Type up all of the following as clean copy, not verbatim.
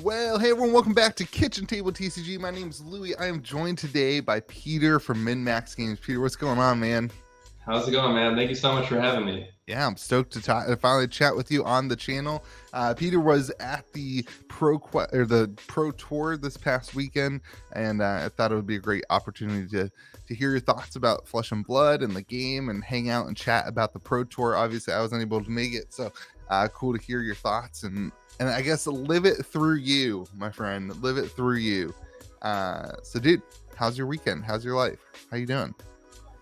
Well, hey everyone, welcome back to Kitchen Table TCG. My name is Louie. I am joined today by Peter from Minmax Games. Peter, what's going on, man? How's it going, man? Thank you so much for having me. Yeah, I'm stoked to finally chat with you on the channel. Peter was at the Pro Tour this past weekend, and I thought it would be a great opportunity to hear your thoughts about Flesh and Blood and the game, and hang out and chat about the Pro Tour. Obviously, I wasn't able to make it, so cool to hear your thoughts and I guess live it through you, my friend. Live it through you. So, dude, how's your weekend? How's your life? How you doing?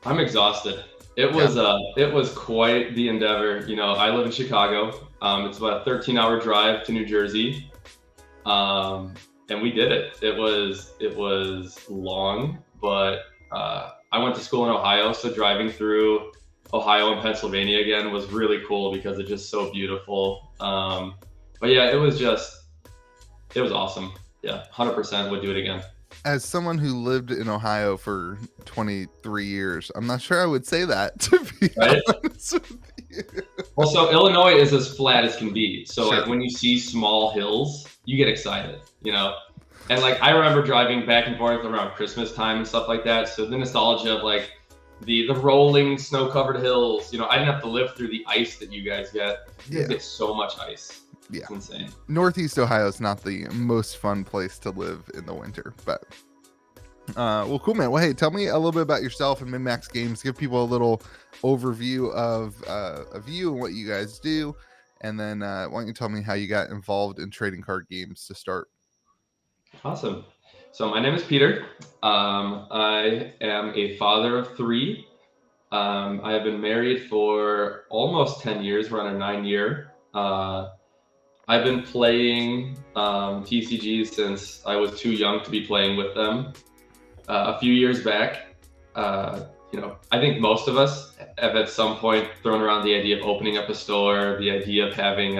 I'm exhausted. It was quite the endeavor. You know, I live in Chicago. It's about a 13-hour drive to New Jersey, and we did it. It was long, but I went to school in Ohio, so driving through Ohio and Pennsylvania again was really cool because it's just so beautiful. But yeah, it was awesome. Yeah, 100% would do it again. As someone who lived in Ohio for 23 years, I'm not sure I would say that, to be honest with you. Well, so Illinois is as flat as can be. So Sure. Like when you see small hills, you get excited, you know? And like I remember driving back and forth around Christmas time and stuff like that. So the nostalgia of like the rolling snow-covered hills, you know, I didn't have to live through the ice that you guys get. You get so much ice. Yeah. It's insane. Northeast Ohio is not the most fun place to live in the winter, but well, cool, man. Well, hey, tell me a little bit about yourself and Minmax Games. Give people a little overview of you and what you guys do, and then why don't you tell me how you got involved in trading card games to start? Awesome. So my name is Peter. I am a father of 3. I have been married for almost 10 years. We're on our 9th year. I've been playing TCGs since I was too young to be playing with them. A few years back, you know, I think most of us have at some point thrown around the idea of opening up a store, the idea of having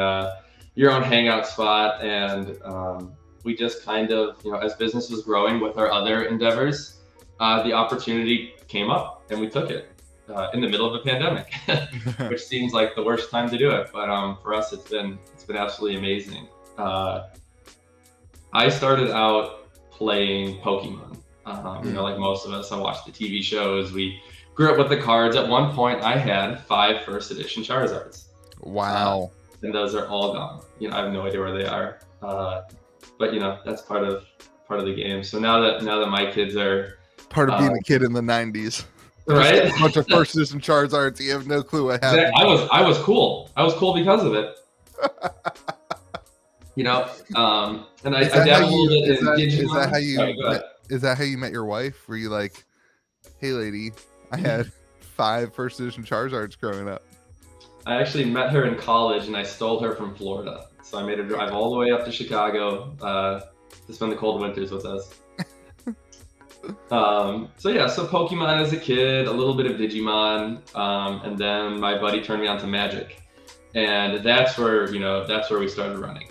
your own hangout spot, and we just kind of, you know, as business was growing with our other endeavors, the opportunity came up and we took it in the middle of a pandemic, which seems like the worst time to do it. But for us, it's been absolutely amazing. I started out playing Pokemon. You know, like most of us, I watched the TV shows. We grew up with the cards. At one point, I had 5 first edition Charizards. Wow. And those are all gone. You know, I have no idea where they are. But you know, that's part of the game. So now that my kids are part of being a kid in the 90s, right? A bunch of first edition Charizards. You have no clue what happened. I was cool. I was cool because of it. You know, and I dabbled a little bit in Digimon. Is that how you met your wife? Were you like, hey lady, I had 5 first edition Charizards growing up? I actually met her in college and I stole her from Florida. So I made her drive all the way up to Chicago to spend the cold winters with us. So Pokemon as a kid, a little bit of Digimon, and then my buddy turned me on to Magic. And that's where we started running.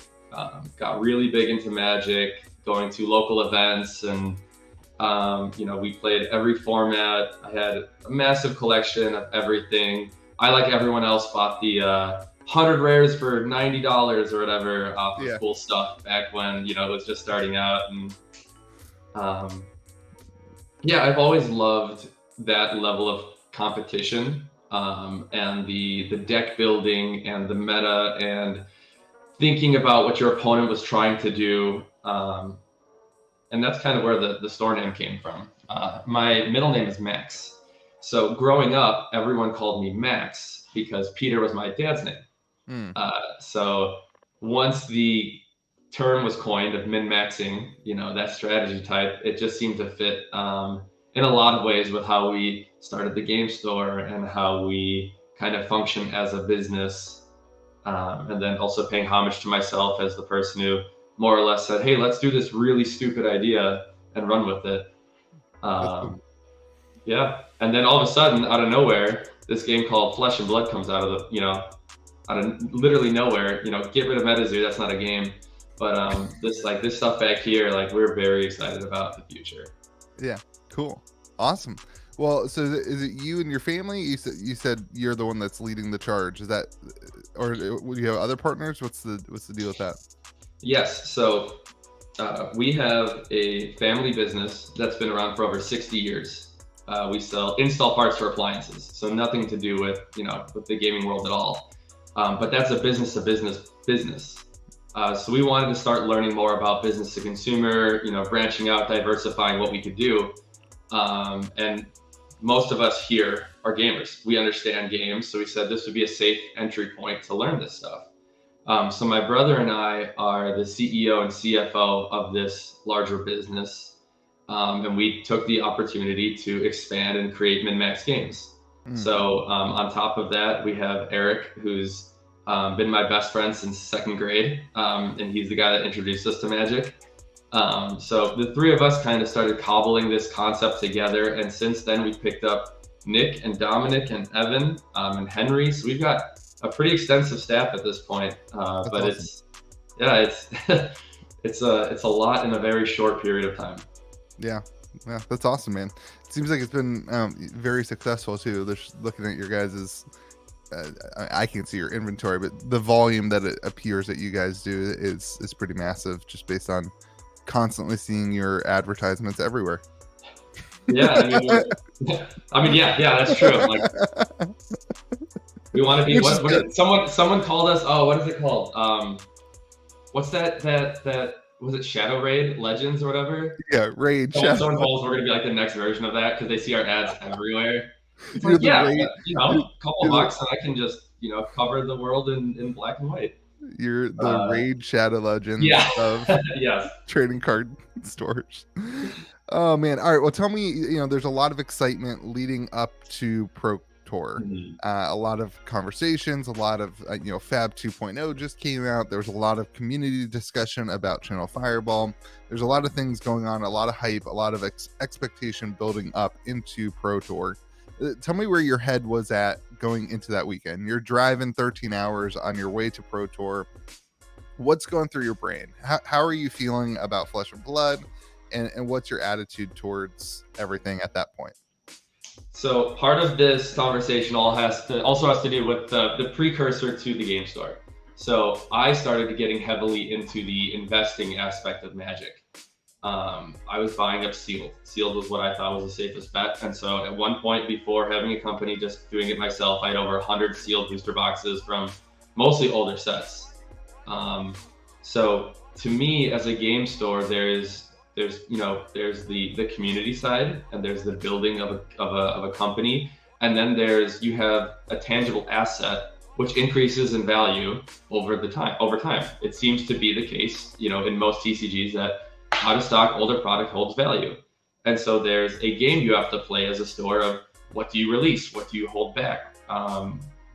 Got really big into Magic, going to local events, and you know, we played every format. I had a massive collection of everything. I, like everyone else, bought the 100 rares for $90 or whatever off of cool stuff back when, you know, it was just starting out. And yeah, I've always loved that level of competition, and the deck building and the meta and thinking about what your opponent was trying to do. And that's kind of where the store name came from. My middle name is Max. So growing up, everyone called me Max because Peter was my dad's name. So once the term was coined of min-maxing, you know, that strategy type, it just seemed to fit in a lot of ways with how we started the game store and how we kind of function as a business. And then also paying homage to myself as the person who more or less said, hey, let's do this really stupid idea and run with it. Yeah. And then all of a sudden, out of nowhere, this game called Flesh and Blood comes out of literally nowhere. You know, get rid of Metazoo, that's not a game. But this stuff back here, like, we're very excited about the future. Yeah, cool. Awesome. Well, so is it you and your family? You said you're the one that's leading the charge. Is that, or would you have other partners? What's the deal with that? Yes. So We have a family business that's been around for over 60 years. We sell install parts for appliances, so nothing to do with with the gaming world at all. But that's a business to business. So we wanted to start learning more about business to consumer, branching out, diversifying what we could do. And most of us here are gamers. We understand games, so we said this would be a safe entry point to learn this stuff. So my brother and I are the CEO and CFO of this larger business. And we took the opportunity to expand and create Minmax Games. So on top of that, we have Eric, who's been my best friend since second grade. And he's the guy that introduced us to Magic. So the three of us kind of started cobbling this concept together. And since then, we've picked up Nick and Dominic and Evan and Henry. So we've got a pretty extensive staff at this point. But awesome. it's a lot in a very short period of time. Yeah, that's awesome, man. It seems like it's been very successful too. Just looking at your guys's, I can't see your inventory, but the volume that it appears that you guys do is pretty massive, just based on constantly seeing your advertisements everywhere. Yeah, yeah, that's true. Like, we want to be someone called us. Oh, what is it called? What's that was it Shadow Raid Legends or whatever? Yeah, Raid. Someone calls, we're gonna be like the next version of that because they see our ads everywhere. It's like, a couple bucks and I can just cover the world in black and white. You're the Raid Shadow Legends of yes. trading card stores. Oh man! All right. Well, tell me. There's a lot of excitement leading up to Pro Tour. A lot of conversations. A lot of Fab 2.0 just came out. There was a lot of community discussion about Channel Fireball. There's a lot of things going on. A lot of hype. A lot of expectation building up into Pro Tour. Tell me where your head was at going into that weekend. You're driving 13 hours on your way to Pro Tour. What's going through your brain? How are you feeling about Flesh and Blood? And what's your attitude towards everything at that point? So part of this conversation also has to do with the precursor to the game store. So I started getting heavily into the investing aspect of Magic. I was buying up sealed. Sealed was what I thought was the safest bet. And so at one point, before having a company, just doing it myself, I had over 100 sealed booster boxes from mostly older sets. So to me, as a game store, there's the community side, and there's the building of a company, and then you have a tangible asset which increases in value over time. It seems to be the case, in most TCGs, that out of stock older product holds value. And so there's a game you have to play as a store of what do you release, what do you hold back,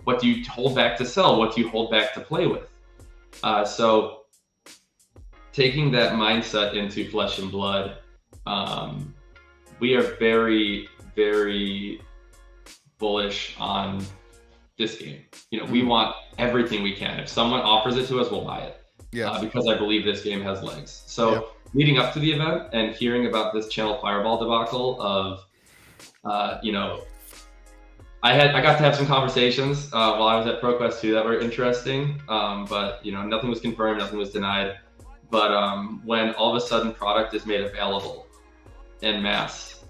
what do you hold back to sell, what do you hold back to play with. So taking that mindset into Flesh and Blood, we are very, very bullish on this game. We want everything we can. If someone offers it to us, we'll buy it. Because I believe this game has legs. So leading up to the event and hearing about this Channel Fireball debacle of, I got to have some conversations while I was at ProQuest 2 that were interesting, but nothing was confirmed, nothing was denied. But when all of a sudden product is made available en masse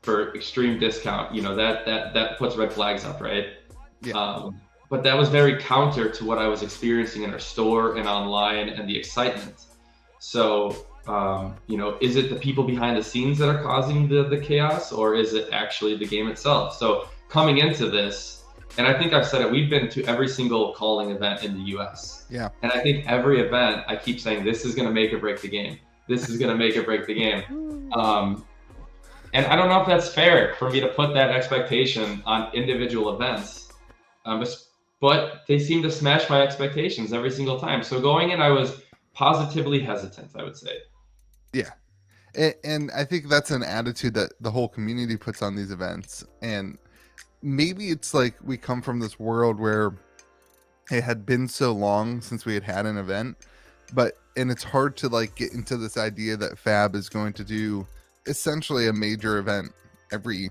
for extreme discount, that puts red flags up, right? But that was very counter to what I was experiencing in our store and online and the excitement. So, is it the people behind the scenes that are causing the chaos, or is it actually the game itself? So coming into this, and I think I've said it, we've been to every single calling event in the US. And I think every event, I keep saying, this is going to make or break the game. This is going to make or break the game. And I don't know if that's fair for me to put that expectation on individual events. But they seem to smash my expectations every single time. So going in, I was positively hesitant, I would say. Yeah. And I think that's an attitude that the whole community puts on these events. And maybe it's like we come from this world where it had been so long since we had an event, and it's hard to get into this idea that Fab is going to do essentially a major event every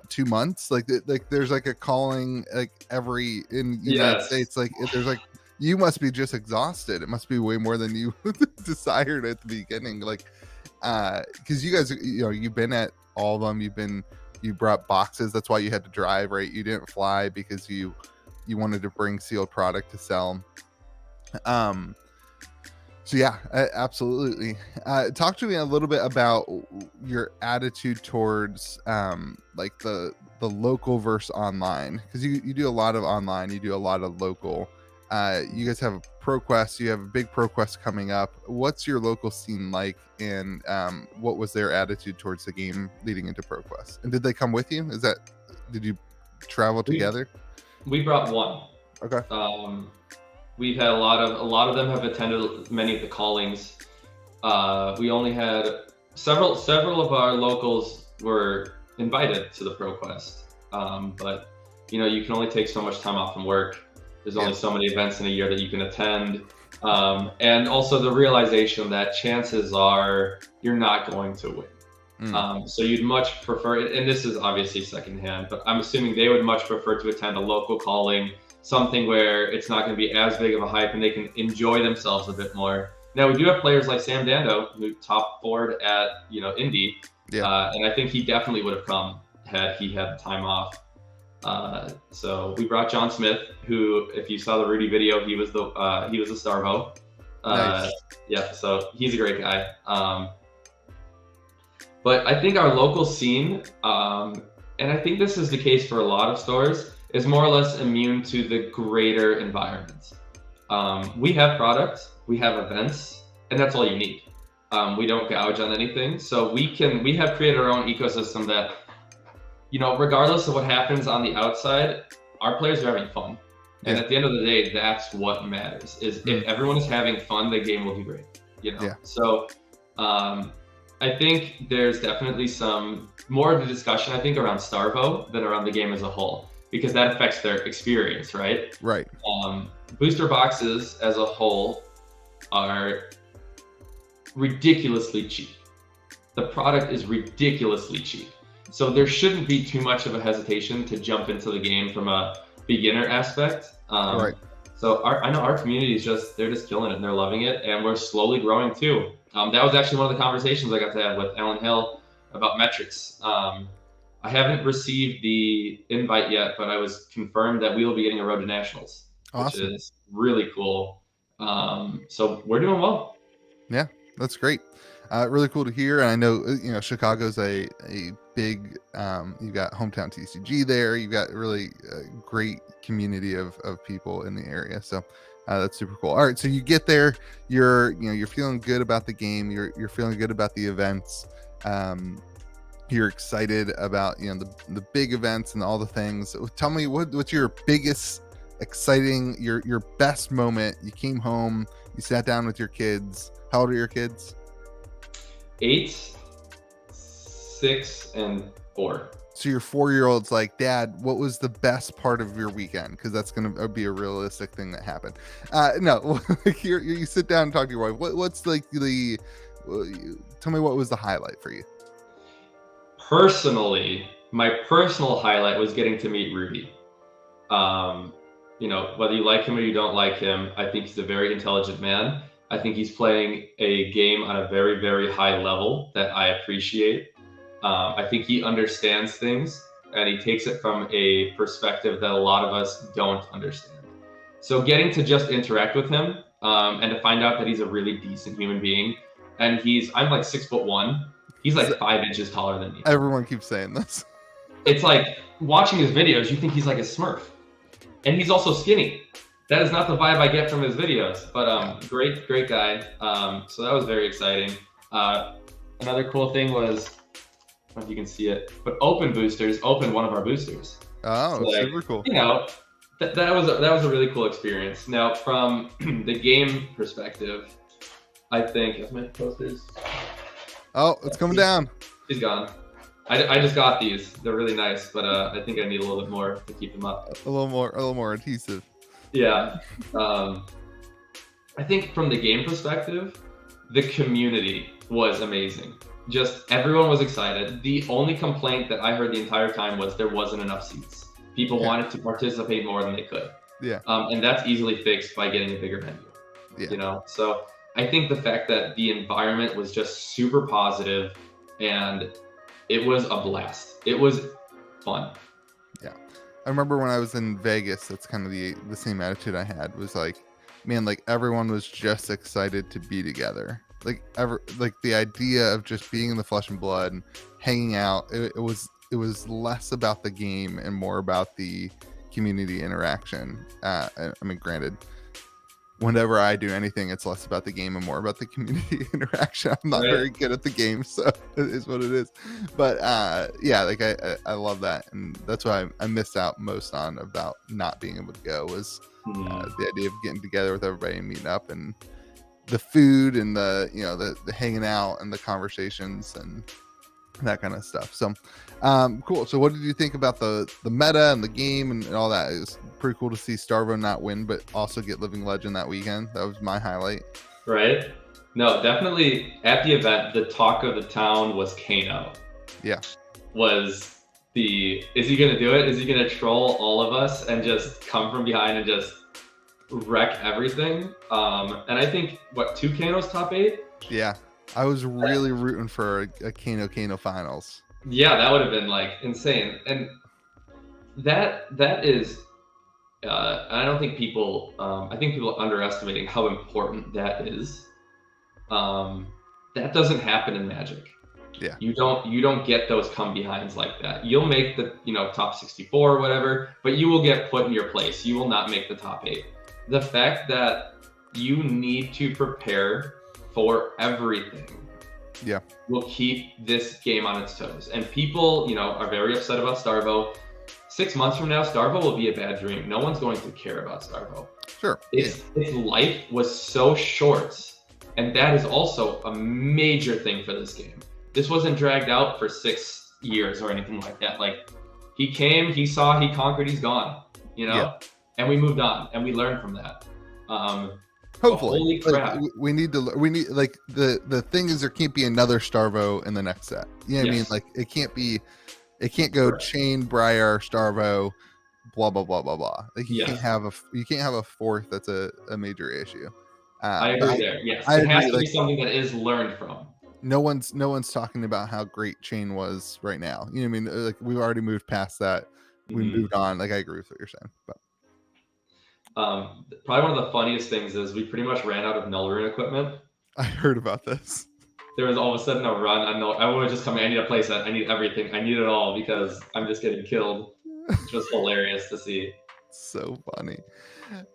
2 months. Like there's a calling every in the United States, there's you must be just exhausted. It must be way more than you desired at the beginning. Like, because you guys, you've been at all of them. You brought boxes. That's why you had to drive, right? You didn't fly because you wanted to bring sealed product to sell. So yeah, absolutely. Talk to me a little bit about your attitude towards like the local versus online, because you do a lot of online, you do a lot of local. You guys have a ProQuest, you have a big ProQuest coming up. What's your local scene like, and what was their attitude towards the game leading into ProQuest? And did they come with you? Did you travel together? We brought one. Okay. We've had a lot of them have attended many of the callings. We only had several of our locals were invited to the ProQuest, but you can only take so much time off from work. There's only so many events in a year that you can attend, and also the realization that chances are you're not going to win. So you'd much prefer, and this is obviously secondhand, but I'm assuming they would much prefer to attend a local calling, something where it's not going to be as big of a hype and they can enjoy themselves a bit more. Now, we do have players like Sam Dando, who top forward at Indy, and I think he definitely would have come had he had time off. So we brought John Smith, who, if you saw the Rudy video, he was the Starvo. Nice. Yeah, so he's a great guy. But I think our local scene, and I think this is the case for a lot of stores, is more or less immune to the greater environment. We have products, we have events, and that's all you need. We don't gouge on anything, so we have created our own ecosystem that, regardless of what happens on the outside, our players are having fun. And at the end of the day, that's what matters. Is if everyone is having fun, the game will be great. So I think there's definitely some more of the discussion, I think, around Starvo than around the game as a whole, because that affects their experience, right? Right. Booster boxes as a whole are ridiculously cheap. The product is ridiculously cheap. So there shouldn't be too much of a hesitation to jump into the game from a beginner aspect. Right. So I know our community is they're just killing it and they're loving it, and we're slowly growing too. That was actually one of the conversations I got to have with Alan Hill about metrics. I haven't received the invite yet, but I was confirmed that we will be getting a Road to Nationals, awesome. which is really cool. So we're doing well. Yeah, that's great. Really cool to hear. And I know, Chicago's a big, you've got Hometown TCG there. You've got really great community of people in the area. So that's super cool. All right. So you get there, you're feeling good about the game. You're feeling good about the events. You're excited about, the big events and all the things. Tell me what's your biggest exciting, your best moment. You came home, you sat down with your kids. How old are your kids? 8, 6, and 4. So your 4-year-old's like, Dad, what was the best part of your weekend? Because that's going to be a realistic thing that happened. No, you sit down and talk to your wife. What's like tell me what was the highlight for you? Personally, my personal highlight was getting to meet Rudy. Whether you like him or you don't like him, I think he's a very intelligent man. I think he's playing a game on a very, very high level that I appreciate. I think he understands things and he takes it from a perspective that a lot of us don't understand. So getting to just interact with him and to find out that he's a really decent human being, and I'm like 6'1". He's like 5 inches taller than me. Everyone keeps saying this. It's like watching his videos, you think he's like a Smurf. And he's also skinny. That is not the vibe I get from his videos, but great guy. So that was very exciting. Another cool thing was, I don't know if you can see it, but opened one of our boosters. Oh, so super cool. That was a really cool experience. Now, from the game perspective, I think, as my posters. Oh, it's coming down. He's gone. I just got these. They're really nice, but I think I need a little bit more to keep them up. A little more adhesive. Yeah. I think from the game perspective, the community was amazing. Just everyone was excited. The only complaint that I heard the entire time was there wasn't enough seats. People wanted to participate more than they could. Yeah. And that's easily fixed by getting a bigger menu. Yeah. So I think the fact that the environment was just super positive and it was a blast. It was fun. Yeah. I remember when I was in Vegas, that's kind of the same attitude I had, was like, man, like everyone was just excited to be together. Like the idea of just being in the flesh and blood and hanging out, it was less about the game and more about the community interaction. I mean, granted, whenever I do anything, it's less about the game and more about the community interaction. I'm not very good at the game, so it is what it is. But yeah, like I love that, and that's why I missed out most on about not being able to go, was the idea of getting together with everybody and meeting up, and the food and the the hanging out and the conversations and that kind of stuff. So cool. So what did you think about the meta and the game and all that? It was pretty cool to see Starvo not win but also get Living Legend that weekend. That was my highlight. Right? No, definitely at the event, the talk of the town was Kano. Yeah. Is he gonna do it? Is he gonna troll all of us and just come from behind and just wreck everything? And I think, what, 2 Kanos top 8? Yeah. I was really rooting for a Kano finals. Yeah, that would have been like insane. And that is, I don't think people, I think people are underestimating how important that is. That doesn't happen in Magic. Yeah. You don't get those come behinds like that. You'll make the top 64 or whatever, but you will get put in your place. You will not make the top 8. The fact that you need to prepare for everything will keep this game on its toes. And people, are very upset about Starvo. 6 months from now, Starvo will be a bad dream. No one's going to care about Starvo. Sure. Its life was so short, and that is also a major thing for this game. This wasn't dragged out for 6 years or anything like that. Like, he came, he saw, he conquered, he's gone, and we moved on and we learned from that. Hopefully. Holy crap. Like, we need like the thing is, there can't be another Starvo in the next set. You know what I mean? Like, it can't go Chain, Briar, Starvo, blah blah blah blah blah. Like, you can't have a fourth that's a major issue. I agree there. Yes. It has to be something that is learned from. No one's talking about how great Chain was right now. You know what I mean? Like, we've already moved past that. We moved on. Like, I agree with what you're saying. But probably one of the funniest things is we pretty much ran out of null rune equipment. I heard about this. There was all of a sudden a run. I would just come in, I need a playset. I need everything. I need it all because I'm just getting killed. It's just hilarious to see. So funny.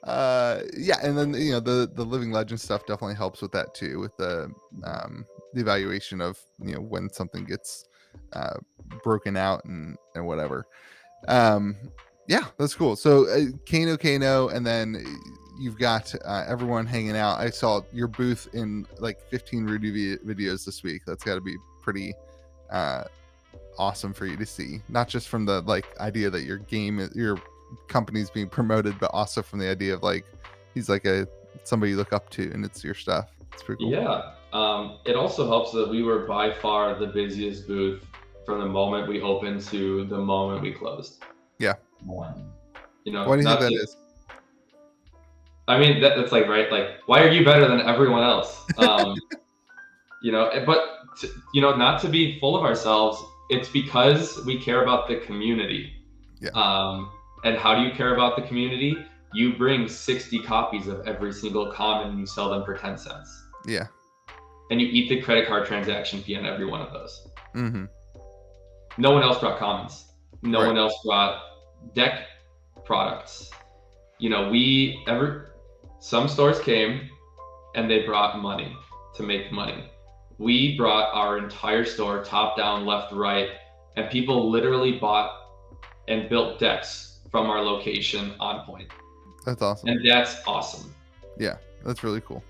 Yeah, and then the Living Legend stuff definitely helps with that too, with the evaluation of when something gets broken out and whatever. Yeah, that's cool. So Kano, and then you've got everyone hanging out. I saw your booth in like 15 Rudy videos this week. That's got to be pretty awesome for you to see, not just from the idea that your company's being promoted, but also from the idea of he's like somebody you look up to, and it's your stuff. It's pretty cool. Yeah. It also helps that we were by far the busiest booth from the moment we opened to the moment we closed. Yeah. Why do you think that is? I mean, that's right? Like, why are you better than everyone else? But not to be full of ourselves, it's because we care about the community. Yeah. And how do you care about the community? You bring 60 copies of every single common and you sell them for 10 cents. Yeah. And you eat the credit card transaction fee on every one of those. Mm-hmm. No one else brought commons. No one else brought deck products. Some stores came and they brought money to make money. We brought our entire store top down, left, right, and people literally bought and built decks from our location on point. That's awesome. And that's awesome. Yeah, that's really cool.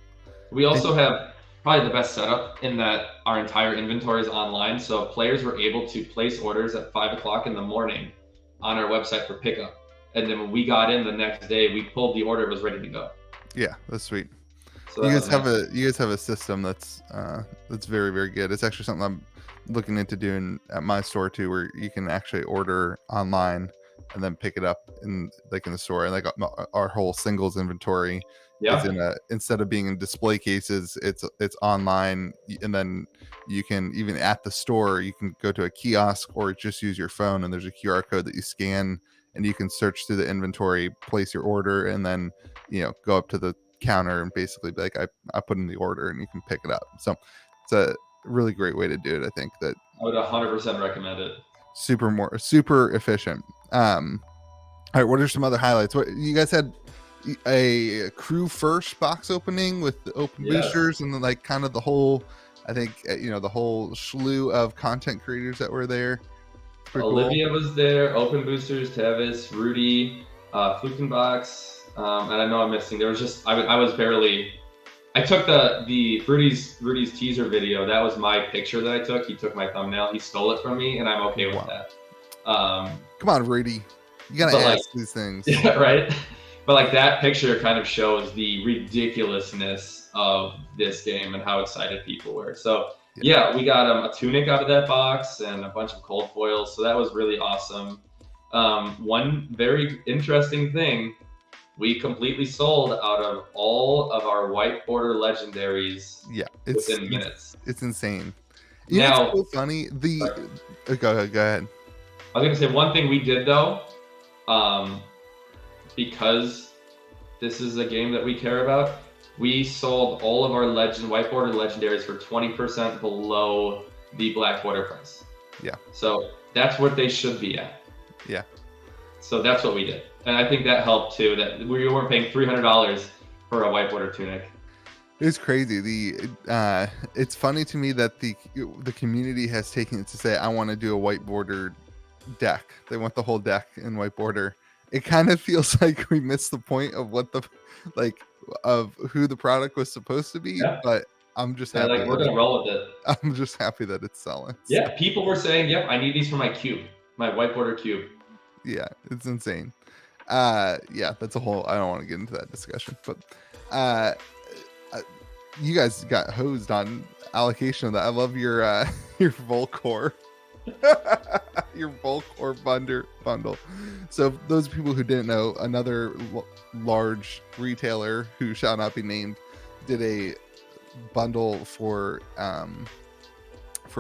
We also have probably the best setup in that our entire inventory is online. So players were able to place orders at 5 o'clock in the morning on our website for pickup. And then when we got in the next day, we pulled the order, it was ready to go. Yeah, that's sweet. So you guys have a system that's very, very good. It's actually something I'm looking into doing at my store too, where you can actually order online and then pick it up in the store. And like our whole singles inventory is instead of being in display cases, it's online, and then you can, even at the store, you can go to a kiosk or just use your phone, and there's a QR code that you scan, and you can search through the inventory, place your order, and then go up to the counter and basically be like, I put in the order, and you can pick it up. So it's a really great way to do it. I think that I would 100% recommend it. Super efficient. All right, what are some other highlights? What you guys had? A crew first box opening with the open boosters, and then like kind of the whole, I think the whole slew of content creators that were there. Olivia was there, open boosters, Tavis, Rudy, Flukenbox, and I know I'm missing. There was just I took the Rudy's teaser video. That was my picture that I took. He took my thumbnail. He stole it from me, and I'm okay with that. Come on, Rudy, you gotta ask these things. Yeah, right. But like that picture kind of shows the ridiculousness of this game and how excited people were. So yeah, we got a tunic out of that box and a bunch of cold foils. So that was really awesome. One very interesting thing, we completely sold out of all of our white border legendaries within minutes. It's insane. Now, it's so funny. Go ahead. I was going to say one thing we did though, because this is a game that we care about, we sold all of our white border legendaries for 20% below the black border price. Yeah. So that's what they should be at. Yeah. So that's what we did. And I think that helped too, that we weren't paying $300 for a white border tunic. It's crazy. It's funny to me that the community has taken it to say, I want to do a white border deck. They want the whole deck in white border. It kind of feels like we missed the point of what of who the product was supposed to be, but I'm just happy. We're gonna roll with it. I'm just happy that it's selling. Yeah, people were saying, "Yep, I need these for my cube, my white border cube." Yeah, it's insane. That's a whole. I don't want to get into that discussion, but you guys got hosed on allocation of that. I love your Volcore. Your Volcore bundle. So those people who didn't know, another large retailer who shall not be named did a bundle for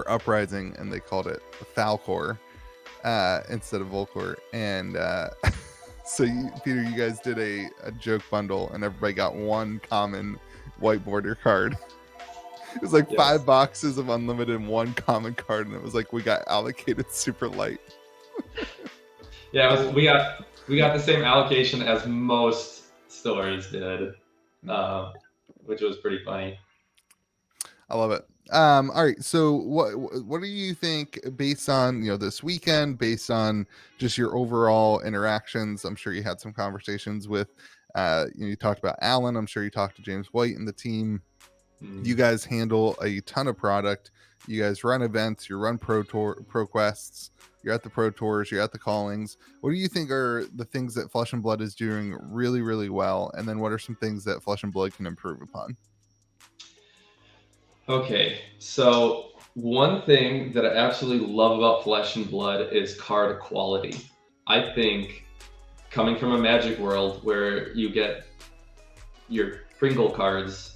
Uprising, and they called it Falcor instead of Volcore. And so Peter, you guys did a joke bundle, and everybody got one common white border card. It was like 5 boxes of unlimited and one common card, and it was like we got allocated super light. Yeah, we got the same allocation as most stores did, which was pretty funny. I love it. All right, so what do you think, based on this weekend, based on just your overall interactions? I'm sure you had some conversations with you talked about Alan. I'm sure you talked to James White and the team. You guys handle a ton of product. You guys run events, you run pro quests, you're at the pro tours, you're at the callings. What do you think are the things that Flesh and Blood is doing really, really well? And then what are some things that Flesh and Blood can improve upon? Okay, so one thing that I absolutely love about Flesh and Blood is card quality. I think coming from a Magic world where you get your Pringle cards,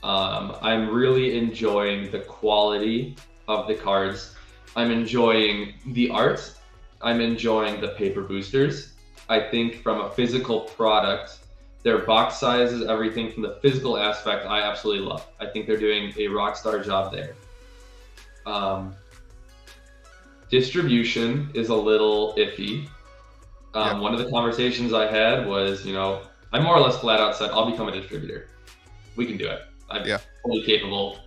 I'm really enjoying the quality of the cards. I'm enjoying the art. I'm enjoying the paper boosters. I think from a physical product, their box sizes, everything from the physical aspect, I absolutely love. I think they're doing a rock star job there. Distribution is a little iffy. One of the conversations I had was, I more or less flat out said, I'll become a distributor. We can do it. I'm fully capable.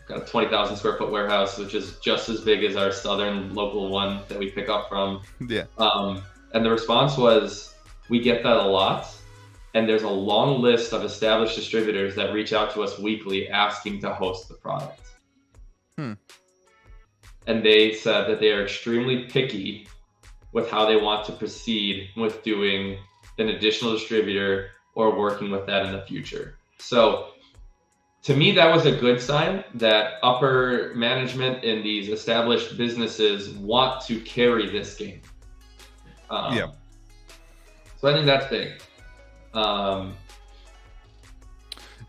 Got a 20,000 square foot warehouse, which is just as big as our southern local one that we pick up from. Yeah. And the response was, we get that a lot. And there's a long list of established distributors that reach out to us weekly asking to host the product. And they said that they are extremely picky with how they want to proceed with doing an additional distributor or working with that in the future. So to me, that was a good sign that upper management in these established businesses want to carry this game. So I think that's big.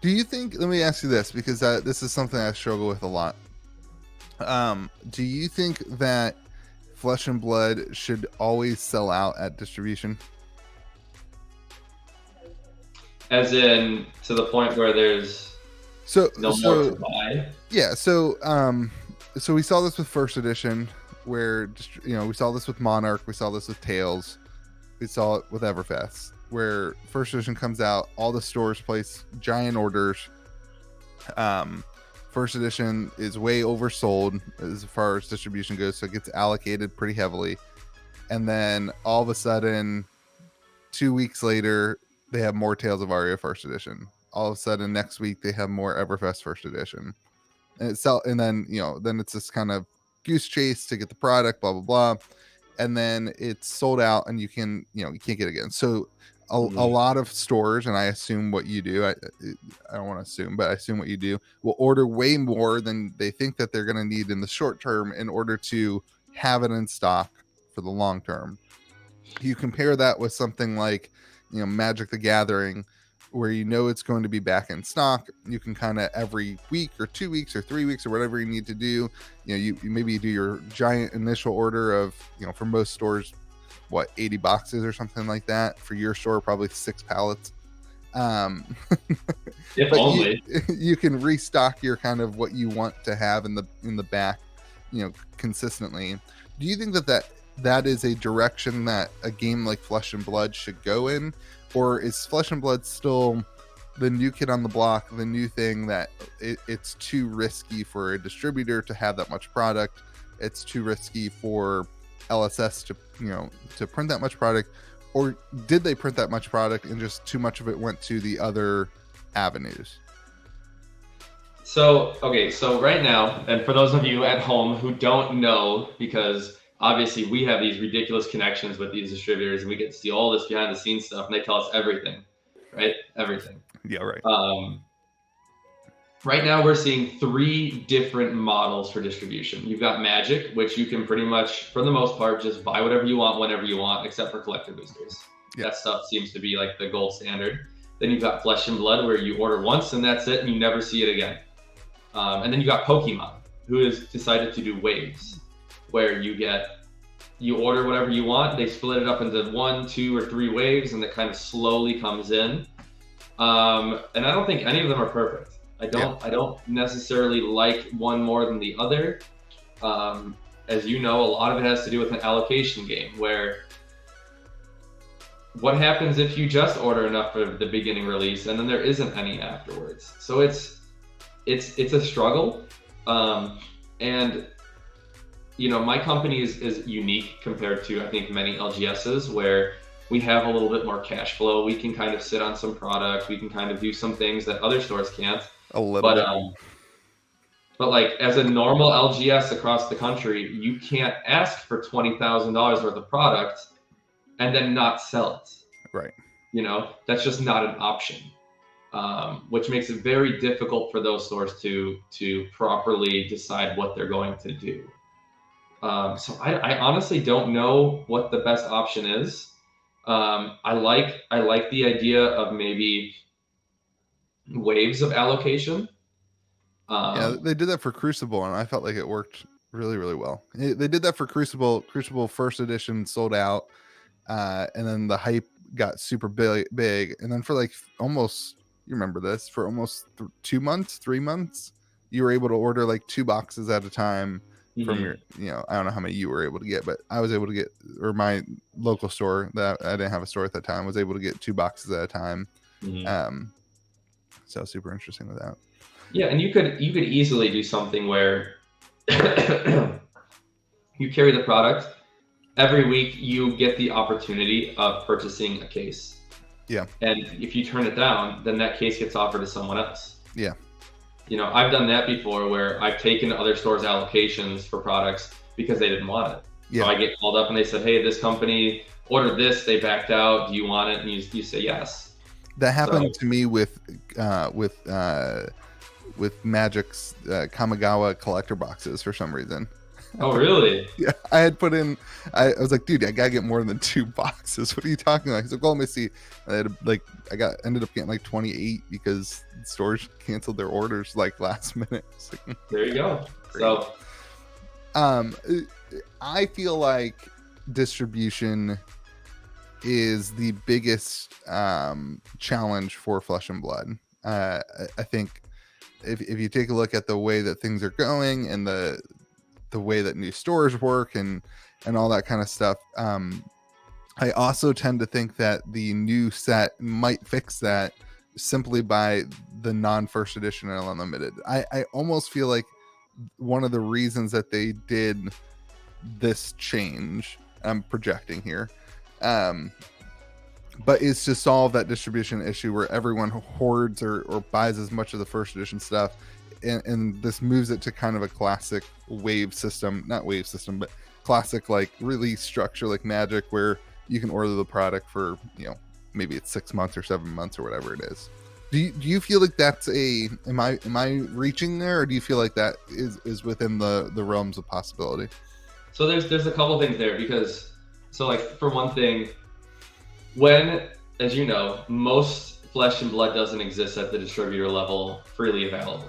Do you think, let me ask you this, because this is something I struggle with a lot. Do you think that Flesh and Blood should always sell out at distribution? As in, to the point where there's no more to buy? Yeah, so we saw this with first edition, where we saw this with Monarch, we saw this with Tales, we saw it with Everfest, where first edition comes out, all the stores place giant orders. First edition is way oversold as far as distribution goes, so it gets allocated pretty heavily, and then all of a sudden 2 weeks later they have more Tales of Aria first edition. All of a sudden next week they have more Everfest first edition, and then then it's this kind of goose chase to get the product, blah blah blah, and then it's sold out and you can't get it again. So a lot of stores, and I assume what you do, I don't want to assume, but I assume what you do, will order way more than they think that they're going to need in the short term in order to have it in stock for the long term. You compare that with something like Magic the Gathering, where it's going to be back in stock. You can kind of every week or 2 weeks or 3 weeks or whatever you need to do, you maybe do your giant initial order of for most stores, 80 boxes or something like that. For your store, probably 6 pallets. If only. You can restock your kind of what you want to have in the back consistently. Do you think that is a direction that a game like Flesh and Blood should go in, or is Flesh and Blood still the new kid on the block, the new thing that it's too risky for a distributor to have that much product? It's too risky for LSS to print that much product, or did they print that much product and just too much of it went to the other avenues? So right now, and for those of you at home who don't know, because obviously we have these ridiculous connections with these distributors and we get to see all this behind the scenes stuff, and they tell us everything, right? Everything. Yeah, right. Right now we're seeing 3 different models for distribution. You've got Magic, which you can pretty much, for the most part, just buy whatever you want whenever you want, except for collector boosters. Yeah. That stuff seems to be like the gold standard. Then you've got Flesh and Blood, where you order once and that's it, and you never see it again. And then you got Pokemon, who has decided to do waves, where you order whatever you want, they split it up into 1, 2, or 3 waves, and it kind of slowly comes in. And I don't think any of them are perfect. I don't necessarily like one more than the other. As you know, a lot of it has to do with an allocation game, where what happens if you just order enough for the beginning release and then there isn't any afterwards? So it's a struggle. And my company is unique compared to, I think, many LGSs, where we have a little bit more cash flow. We can kind of sit on some product. We can kind of do some things that other stores can't. A little bit. But like, as a normal LGS across the country, you can't ask for $20,000 worth of product and then not sell it. Right. That's just not an option, which makes it very difficult for those stores to properly decide what they're going to do. So I honestly don't know what the best option is. I like the idea of maybe waves of allocation. Yeah, they did that for Crucible, and I felt like it worked really, really well. They did that for Crucible. Crucible first edition sold out, and then the hype got super big, and then for like almost, you remember this, for almost 2 months, 3 months, you were able to order like 2 boxes at a time from your, I don't know how many you were able to get, but I was able to get, or my local store that I didn't have a store at that time was able to get 2 boxes at a time. So super interesting with that. Yeah, and you could easily do something where you carry the product. Every week you get the opportunity of purchasing a case. Yeah. And if you turn it down, then that case gets offered to someone else. Yeah. I've done that before, where I've taken other stores' allocations for products because they didn't want it. Yeah. So I get called up and they said, hey, this company ordered this, they backed out, do you want it? And you say yes. That happened to me with Magic's Kamigawa collector boxes for some reason. Oh, really? Yeah, I had put in. I was like, dude, I gotta get more than 2 boxes. What are you talking about? He's like, well, let me see. I had like, ended up getting like 28 because stores canceled their orders like last minute. Like, there you go. great. So, I feel like distribution is the biggest challenge for Flesh and Blood. I think if you take a look at the way that things are going and the way that new stores work and all that kind of stuff, I also tend to think that the new set might fix that simply by the non-first edition and unlimited. I almost feel like one of the reasons that they did this change, I'm projecting here, but is to solve that distribution issue where everyone hoards or buys as much of the first edition stuff, and this moves it to kind of a classic not wave system, but classic like release structure like Magic, where you can order the product for, maybe it's 6 months or 7 months or whatever it is. Do you feel like that's am I reaching there, or do you feel like that is within the realms of possibility? So there's a couple things there, because like, for one thing, when, as you know, most Flesh and Blood doesn't exist at the distributor level freely available.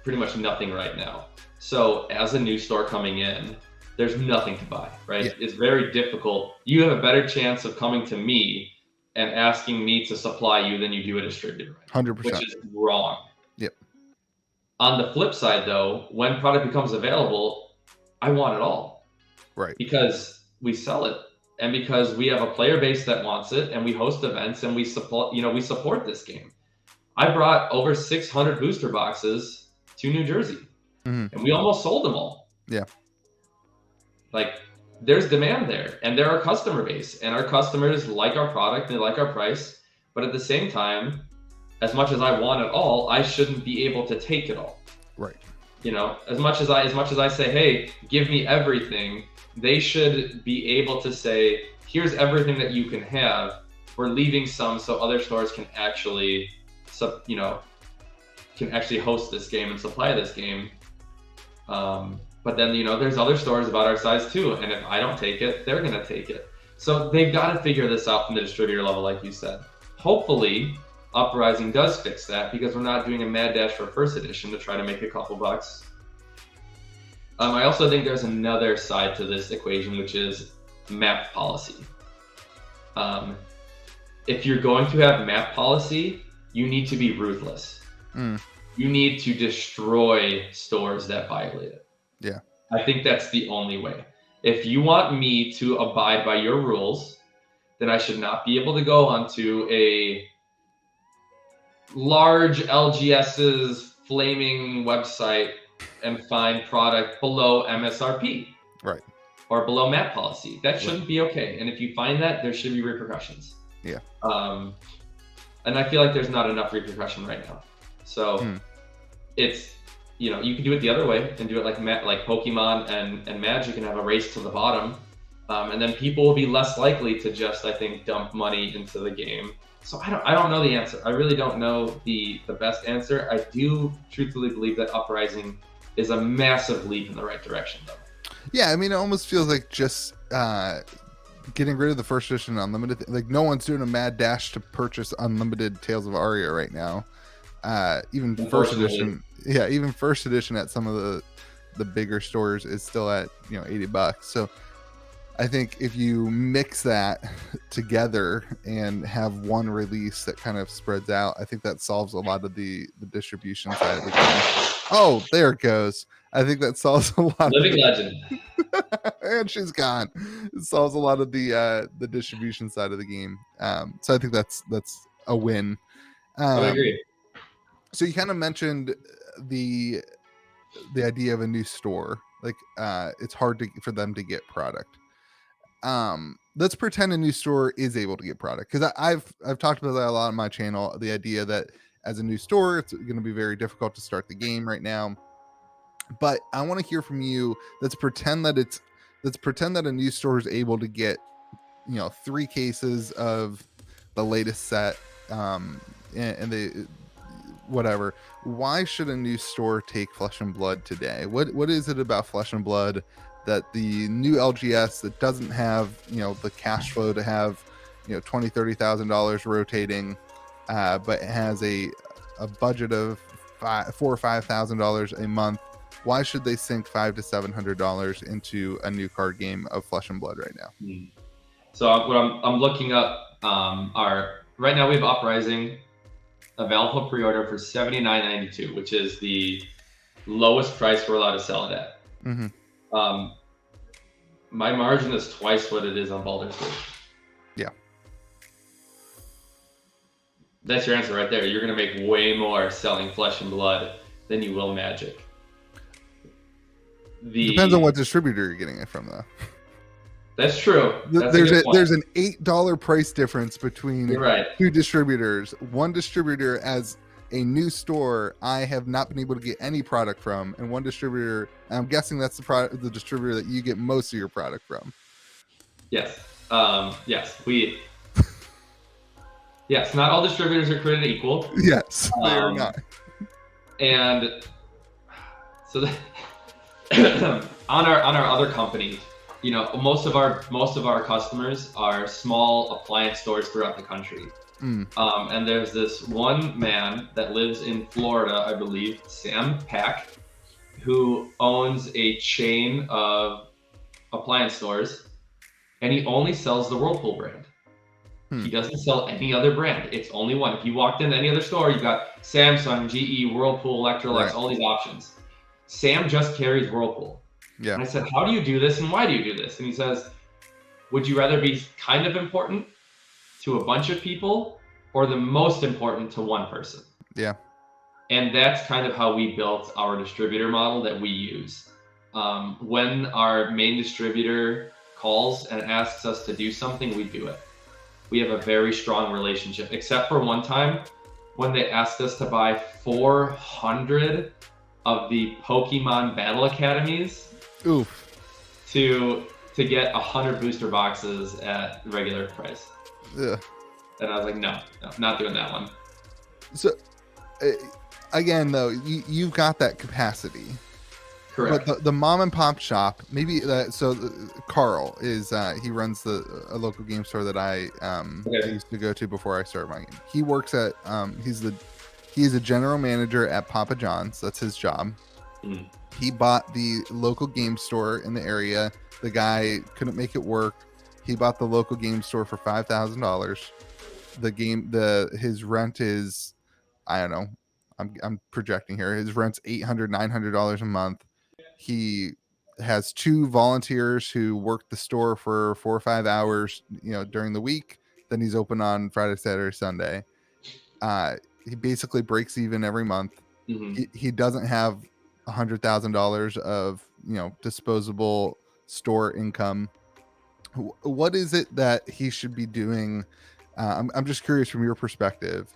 Pretty much nothing right now. So as a new store coming in, there's nothing to buy, right? Yeah. It's very difficult. You have a better chance of coming to me and asking me to supply you than you do a distributor, right? 100%. Which is wrong. Yep. On the flip side, though, when product becomes available, I want it all. Right. Because we sell it, and because we have a player base that wants it, and we host events, and we support this game. I brought over 600 booster boxes to New Jersey, and we almost sold them all. Yeah. Like, there's demand there, and they're our customer base, and our customers like our product, they like our price, but at the same time, as much as I want it all, I shouldn't be able to take it all. Right. As much as I say, hey, give me everything, they should be able to say, here's everything that you can have. We're leaving some so other stores can actually, host this game and supply this game. But then, there's other stores about our size too. And if I don't take it, they're going to take it. So they've got to figure this out from the distributor level, like you said. Hopefully, Uprising does fix that, because we're not doing a mad dash for first edition to try to make a couple bucks. I also think there's another side to this equation, which is map policy. If you're going to have map policy, you need to be ruthless. You need to destroy stores that violate it. Yeah. I think that's the only way. If you want me to abide by your rules, then I should not be able to go onto a large LGS's flaming website and find product below MSRP. Right. Or below map policy. That shouldn't be okay. And if you find that, there should be repercussions. Yeah. And I feel like there's not enough repercussion right now. So it's, you can do it the other way and do it like Pokemon and Magic and have a race to the bottom. And then people will be less likely to just, I think, dump money into the game. So I don't know the answer. I really don't know the best answer. I do truthfully believe that Uprising is a massive leap in the right direction, though. Yeah, I mean, it almost feels like just getting rid of the first edition unlimited. Like, no one's doing a mad dash to purchase unlimited Tales of Aria right now. Even first edition, even first edition at some of the bigger stores is still at $80. So I think if you mix that together and have one release that kind of spreads out, I think that solves a lot of the distribution side of the game. Oh, there it goes. I think that solves a lot. Living legend. And she's gone. It solves a lot of the distribution side of the game. So I think that's a win. I agree. So you kind of mentioned the idea of a new store. Like, it's hard for them to get product. Let's pretend a new store is able to get product, because I've talked about that a lot on my channel. The idea that as a new store, it's going to be very difficult to start the game right now. But I want to hear from you. Let's pretend that a new store is able to get 3 cases of the latest set, and they whatever. Why should a new store take Flesh and Blood today? What is it about Flesh and Blood that the new LGS that doesn't have, the cash flow to have, $20,000-$30,000 rotating, but has a budget of $4,000 or $5,000 a month? Why should they sink $500 to $700 into a new card game of Flesh and Blood right now? So what I'm looking up right now we have Uprising available pre-order for $79.92, which is the lowest price we're allowed to sell it at. Mm-hmm. My margin is twice what it is on Baldur's Gate. Yeah. That's your answer right there. You're going to make way more selling Flesh and Blood than you will Magic. Depends on what distributor you're getting it from, though. That's true. There's an $8 price difference between two distributors. One distributor as a new store I have not been able to get any product from, and one distributor, I'm guessing that's the distributor that you get most of your product from. Yes. Yes, not all distributors are created equal. Yes, they are not. And so on our other companies, most of our customers are small appliance stores throughout the country. And there's this one man that lives in Florida, I believe, Sam Pack, who owns a chain of appliance stores, and he only sells the Whirlpool brand. He doesn't sell any other brand. It's only one. If you walked into any other store, you've got Samsung, GE, Whirlpool, Electrolux, all these options. Sam just carries Whirlpool. Yeah. And I said, how do you do this and why do you do this? And he says, would you rather be kind of important to a bunch of people or the most important to one person? Yeah. And that's kind of how we built our distributor model that we use. When our main distributor calls and asks us to do something, we do it. We have a very strong relationship, except for one time when they asked us to buy 400 of the Pokemon Battle Academies. Oof. To get 100 booster boxes at regular price. Yeah. And I was like, no, not doing that one. So, again, though, you've got that capacity. Correct. But the mom and pop shop, maybe Carl is he runs a local game store that I used to go to before I started my game. He works at he's a general manager at Papa John's. That's his job. He bought the local game store in the area. The guy couldn't make it work. He bought the local game store for $5,000. His rent is, I don't know, I'm projecting here. His rent's $800, $900 a month. He has 2 volunteers who work the store for 4 or 5 hours, during the week. Then he's open on Friday, Saturday, Sunday. He basically breaks even every month. He doesn't have $100,000 of disposable store income. What is it that he should be doing? I'm just curious from your perspective.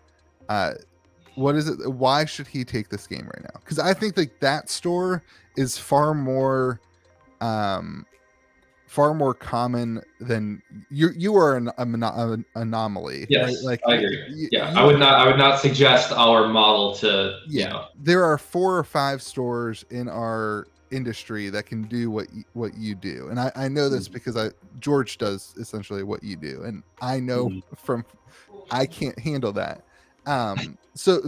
What is it? Why should he take this game right now? Because I think that store is far more common than you are an anomaly. Yes, right? I agree. I would not suggest our model to. There are 4 or 5 stores in our industry that can do what you do, and I know this because George does essentially what you do, and I know I can't handle that. So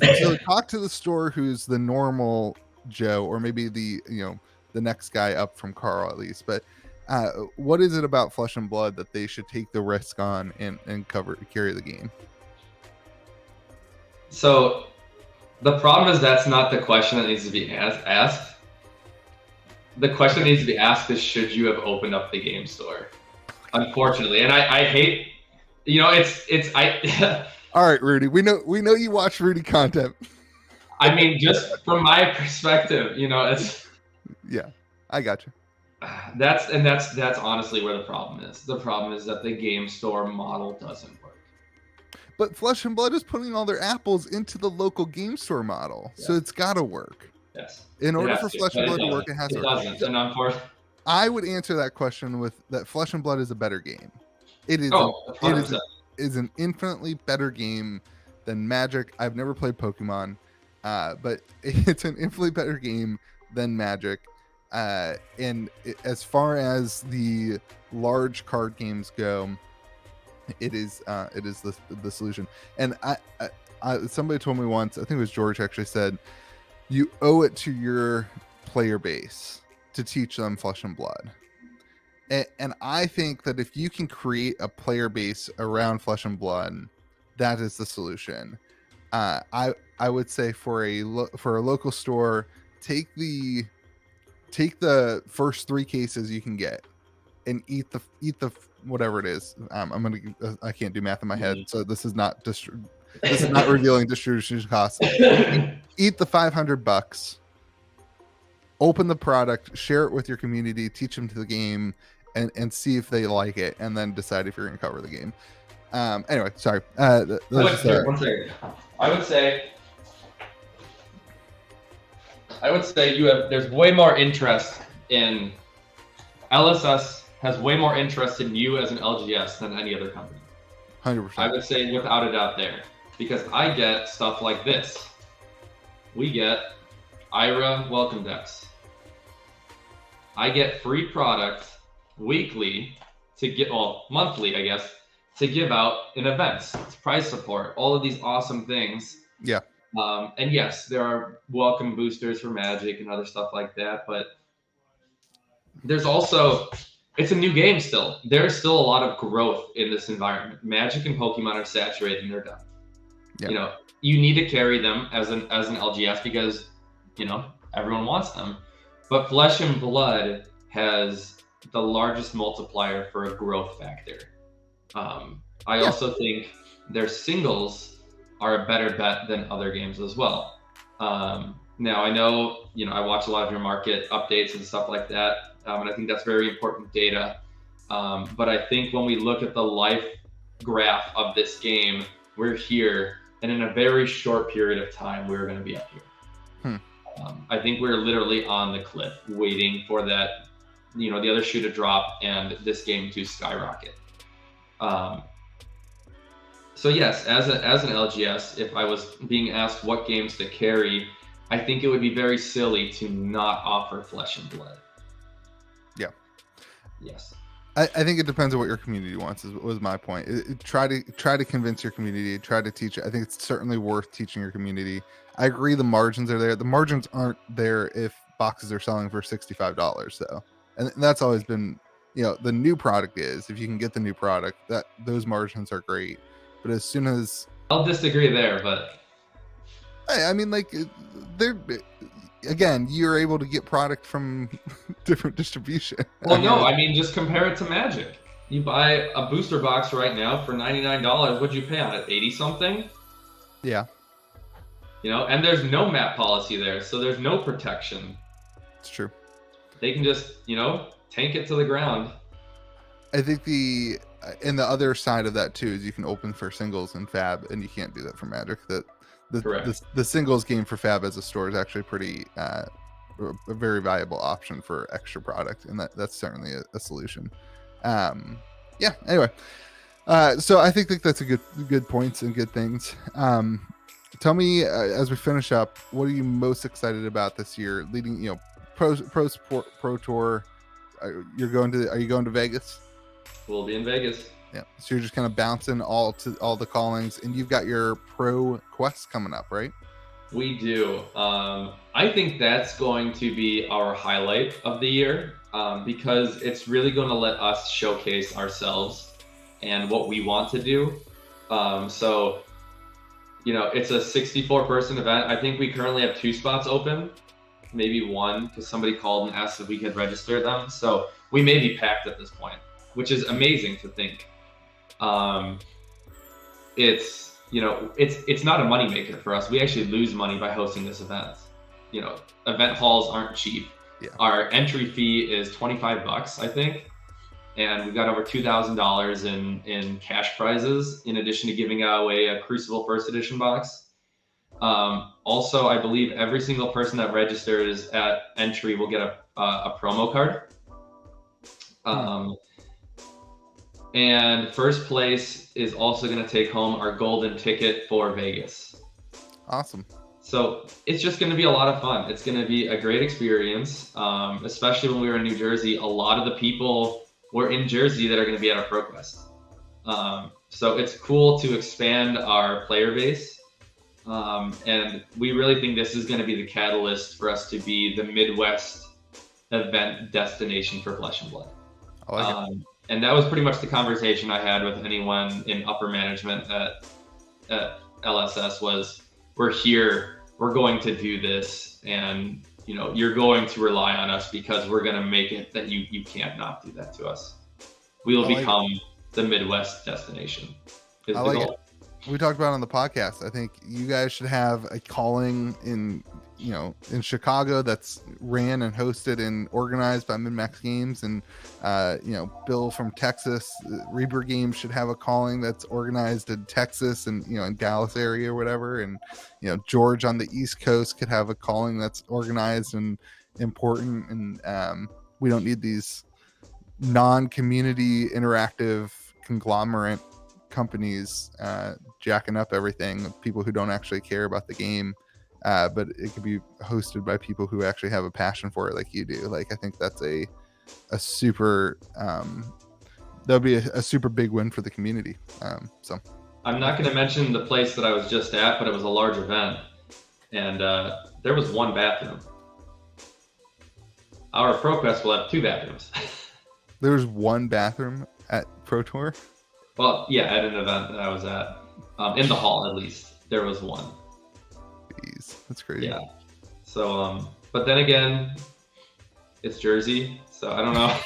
talk to the store who's the normal Joe, or maybe the next guy up from Carl at least. But what is it about Flesh and Blood that they should take the risk on and carry the game? So the problem is that's not the question that needs to be asked. The question that needs to be asked is, should you have opened up the game store? Unfortunately, and I hate, All right, Rudy. We know you watch Rudy content. I mean, just from my perspective, it's. Yeah, I got you. That's honestly where the problem is. The problem is that the game store model doesn't work. But Flesh and Blood is putting all their apples into the local game store model, so it's got to work. Yes. In order for Flesh and Blood to work, it has to work. It doesn't, and unfortunately, I would answer that question with that Flesh and Blood is a better game. It is. It is an infinitely better game than Magic. I've never played Pokemon. but it's an infinitely better game than Magic. As far as the large card games go, it is the solution. And somebody told me once, I think it was George actually said, you owe it to your player base to teach them Flesh and Blood. And I think that if you can create a player base around Flesh and Blood, that is the solution. I would say for a local store, take the first 3 cases you can get and eat the whatever it is. I can't do math in my head, so this is not revealing distribution costs. Eat the $500, open the product, share it with your community, teach them to the game, and see if they like it, and then decide if you're going to cover the game. Anyway, sorry. One second. I would say there's way more interest in LSS has way more interest in you as an LGS than any other company. 100%. I would say without a doubt there, because I get stuff like this. We get IRA welcome decks. I get free product weekly monthly, I guess, to give out in events. It's prize support, all of these awesome things. Yeah. And yes, there are welcome boosters for Magic and other stuff like that, but there's also, it's a new game still. There's still a lot of growth in this environment. Magic and Pokemon are saturated and they're done. Yeah. You need to carry them as an LGS because, everyone wants them. But Flesh and Blood has the largest multiplier for a growth factor. I also think their singles are a better bet than other games as well. Now I know, I watch a lot of your market updates and stuff like that. And I think that's very important data. But I think when we look at the life graph of this game, we're here. And in a very short period of time, we're going to be up here. I think we're literally on the cliff waiting for that, the other shoe to drop and this game to skyrocket. So yes, as an LGS, if I was being asked what games to carry, I think it would be very silly to not offer Flesh and Blood. Yeah. Yes. I think it depends on what your community wants. Was my point. Try to convince your community. Try to teach it. I think it's certainly worth teaching your community. I agree. The margins are there. The margins aren't there if boxes are selling for $65 though, and that's always been. The new product is if you can get the new product, that those margins are great. But as soon as I'll disagree there, but I mean, they're. Again, you're able to get product from different distribution. Well, no, I mean, just compare it to Magic. You buy a booster box right now for $99. What'd you pay on it? 80 something? Yeah. And there's no map policy there, so there's no protection. It's true. They can just, tank it to the ground. I think the other side of that too is you can open for singles in Fab, and you can't do that for Magic. The singles game for Fab as a store is actually pretty a very valuable option for extra product, and that's certainly a solution. Anyway, so I think that's a good points and good things. Tell me as we finish up, what are you most excited about this year? Leading, pro tour. Are you going to Vegas? We'll be in Vegas. Yeah, so you're just kind of bouncing all the callings, and you've got your pro quest coming up, right? We do. I think that's going to be our highlight of the year because it's really going to let us showcase ourselves and what we want to do. So, it's a 64-person event. I think we currently have 2 spots open, maybe 1, because somebody called and asked if we could register them. So we may be packed at this point, which is amazing to think. It's not a moneymaker for us. We actually lose money by hosting this event. Event halls aren't cheap. Yeah. Our entry fee is $25, I think. And we've got over $2,000 in cash prizes, in addition to giving away a Crucible First Edition box. Also, I believe every single person that registers at entry will get a promo card. And first place is also going to take home our golden ticket for Vegas. Awesome. So it's just going to be a lot of fun. It's going to be a great experience, especially when we were in New Jersey. A lot of the people were in Jersey that are going to be at our ProQuest. So it's cool to expand our player base. And we really think this is going to be the catalyst for us to be the Midwest event destination for Flesh and Blood. I like it. And that was pretty much the conversation I had with anyone in upper management at LSS was, we're here, we're going to do this, and you're going to rely on us because we're going to make it that you can't not do that to us. We will become the Midwest destination is the goal. We talked about it on the podcast. I think you guys should have a calling in Chicago that's ran and hosted and organized by Minmax Games, and Bill from Texas, Reaper Games should have a calling that's organized in Texas and in Dallas area or whatever, and George on the East Coast could have a calling that's organized and important, and we don't need these non-community interactive conglomerate companies jacking up everything, people who don't actually care about the game. But it could be hosted by people who actually have a passion for it, like you do. Like, I think that's a super that'll be a super big win for the community. So I'm not going to mention the place that I was just at, but it was a large event, and there was one bathroom. Our ProQuest will have 2 bathrooms. There was one bathroom at Pro Tour? Well, yeah, at an event that I was at, in the hall at least, there was one. Jeez, that's crazy. Yeah. So, but then again, it's Jersey, so I don't know.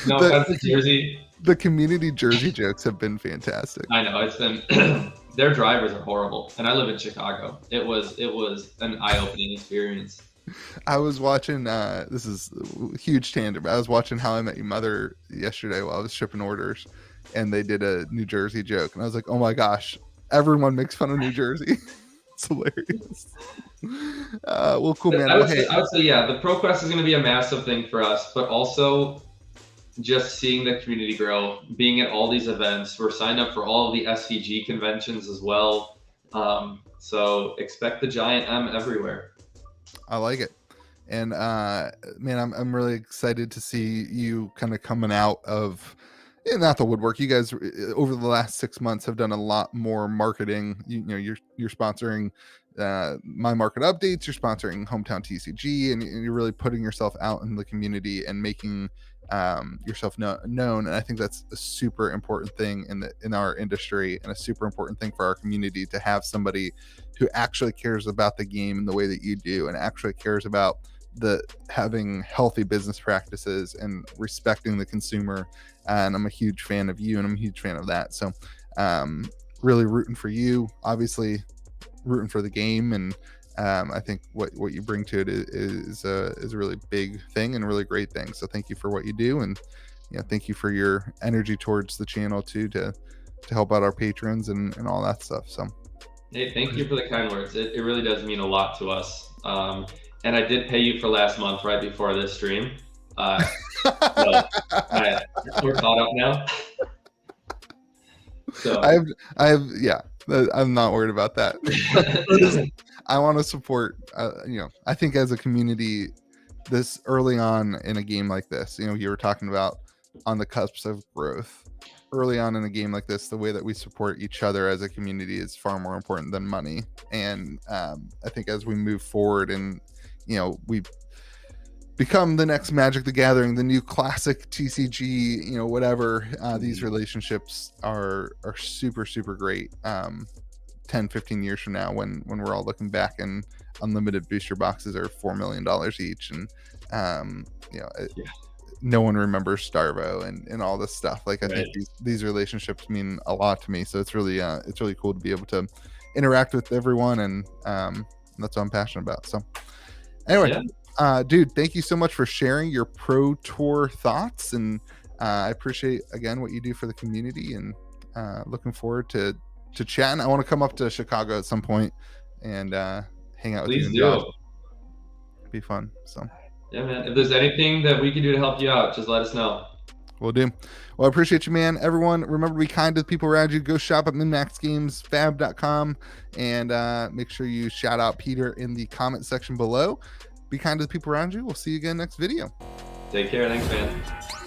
No offense to Jersey. The community Jersey jokes have been fantastic. I know, it's been their drivers are horrible, and I live in Chicago. It was an eye-opening experience. I was watching this is a huge tangent, but I was watching How I Met Your Mother yesterday while I was shipping orders, and they did a New Jersey joke, and I was like, oh my gosh, everyone makes fun of New Jersey. It's hilarious. Well, cool, man. I would say, yeah, the ProQuest is going to be a massive thing for us, but also just seeing the community grow, being at all these events. We're signed up for all of the SVG conventions as well. So expect the giant M everywhere. I like it. And man, I'm really excited to see you kind of coming out of not the woodwork. You guys over the last 6 months have done a lot more marketing. You're sponsoring My Market Updates, you're sponsoring Hometown TCG, and you're really putting yourself out in the community and making yourself known. And I think that's a super important thing in our industry, and a super important thing for our community, to have somebody who actually cares about the game in the way that you do, and actually cares about having healthy business practices and respecting the consumer. And I'm a huge fan of you, and I'm a huge fan of that. So really rooting for you, obviously rooting for the game. And I think what you bring to it is a really big thing and a really great thing. So thank you for what you do, and thank you for your energy towards the channel too, to help out our patrons and all that stuff. So hey, thank you for the kind words. It really does mean a lot to us. And I did pay you for last month right before this stream. We're caught up now. So I have yeah, I'm not worried about that. I want to support I think as a community, this early on in a game like this, you were talking about on the cusps of growth. Early on in a game like this, the way that we support each other as a community is far more important than money. And I think as we move forward and we become the next Magic the Gathering, the new classic TCG, whatever, these relationships are super, super great. 10, 15 years from now, when we're all looking back and unlimited booster boxes are $4 million each, and no one remembers Starvo and all this stuff. Like, I think these relationships mean a lot to me. So it's really cool to be able to interact with everyone, and that's what I'm passionate about. So anyway, dude, thank you so much for sharing your Pro Tour thoughts, and I appreciate again what you do for the community, and looking forward to chatting. I want to come up to Chicago at some point and hang out with you. Please do. It'd be fun. So yeah, man, if there's anything that we can do to help you out, just let us know. Will do. Well, I appreciate you, man. Everyone, remember to be kind to the people around you. Go shop at Minmax Games, fab.com, and make sure you shout out Peter in the comment section below. Be kind to the people around you. We'll see you again next video. Take care. Thanks, man.